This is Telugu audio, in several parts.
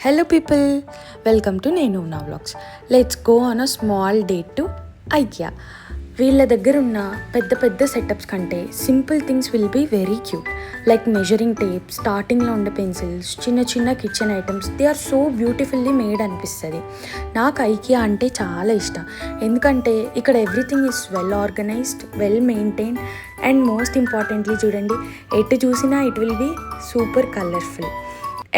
Hello people, welcome to నేను నా vlogs. Let's go on a small date to IKEA. వీళ్ళ దగ్గర ఉన్న పెద్ద పెద్ద సెటప్స్ కంటే simple things will be very cute. Like measuring tape, స్టార్టింగ్లో ఉండే పెన్సిల్స్, చిన్న చిన్న kitchen items, they are so beautifully made అనిపిస్తుంది. నాకు ఐకియా అంటే చాలా ఇష్టం, ఎందుకంటే ఇక్కడ everything is well organized, well maintained and most importantly చూడండి, ఎటు చూసినా it will be super colourful.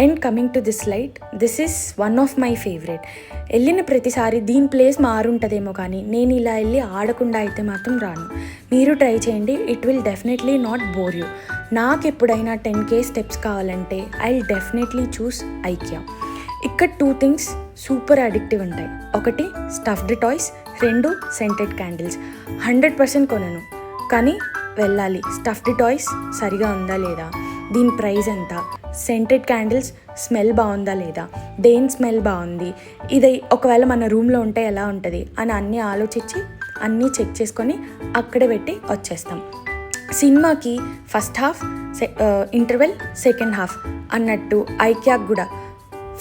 And coming to this light, this is one of my favourite. వెళ్ళిన ప్రతిసారి దీని ప్లేస్ మారుంటుందేమో, కానీ నేను ఇలా వెళ్ళి ఆడకుండా అయితే మాత్రం రాను. మీరు ట్రై చేయండి, it will definitely not bore you. నాకు ఎప్పుడైనా 10K స్టెప్స్ కావాలంటే I will definitely choose IKEA. ఇక్కడ 2 థింగ్స్ సూపర్ అడిక్టివ్ ఉంటాయి. ఒకటి స్టఫ్డ్ టాయ్స్, 2 సెంటెడ్ క్యాండిల్స్. 100% కొనను, కానీ వెళ్ళాలి. స్టఫ్డ్ టాయ్స్ సరిగా ఉందా లేదా, దీని ప్రైస్ ఎంత, సెంటెడ్ క్యాండిల్స్ స్మెల్ బాగుందా లేదా, దేని స్మెల్ బాగుంది, ఇది ఒకవేళ మన రూమ్లో ఉంటే ఎలా ఉంటుంది అని అన్నీ ఆలోచించి అన్నీ చెక్ చేసుకొని అక్కడే పెట్టి వచ్చేస్తాం. సినిమాకి first half, interval second half అన్నట్టు ఐకియాకి కూడా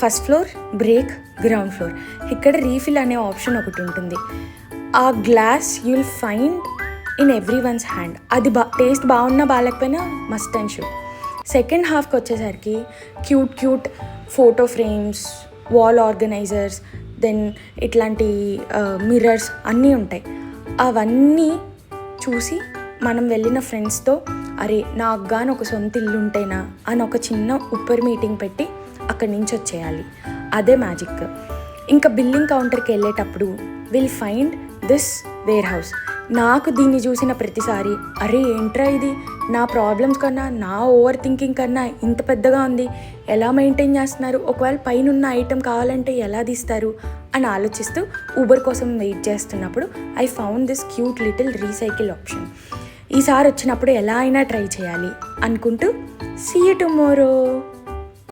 first floor, break, ground floor. ఇక్కడ రీఫిల్ అనే ఆప్షన్ ఒకటి ఉంటుంది. ఆ glass you'll find in everyone's hand. అది టేస్ట్ బాగున్నా బాగాలేకపోయినా మస్ట్ అండ్ షుడ్. సెకండ్ హాఫ్కి వచ్చేసరికి cute photo frames, wall organizers, then ఇట్లాంటి మిర్రర్స్ అన్నీ ఉంటాయి. అవన్నీ చూసి మనం వెళ్ళిన ఫ్రెండ్స్తో అరే నాకు గాని ఒక సొంత ఇల్లు ఉంటేనా అని ఒక చిన్న ఉప్పర్ మీటింగ్ పెట్టి అక్కడి నుంచి వచ్చేయాలి. అదే మ్యాజిక్. ఇంకా బిల్లింగ్ కౌంటర్కి వెళ్ళేటప్పుడు will find this wear house. నాకు దీన్ని చూసిన ప్రతిసారి అరే ఏంట్రా ఇది, నా ప్రాబ్లమ్స్ కన్నా, నా ఓవర్ థింకింగ్ కన్నా ఇంత పెద్దగా ఉంది, ఎలా మెయింటైన్ చేస్తున్నారు, ఒకవేళ పైన ఉన్న ఐటెం కావాలంటే ఎలా తీస్తారు అని ఆలోచిస్తూ ఊబర్ కోసం వెయిట్ చేస్తున్నప్పుడు I found this cute little recycle option. ఈసారి వచ్చినప్పుడు ఎలా అయినా ట్రై చేయాలి అనుకుంటూ సీ యూ టుమారో.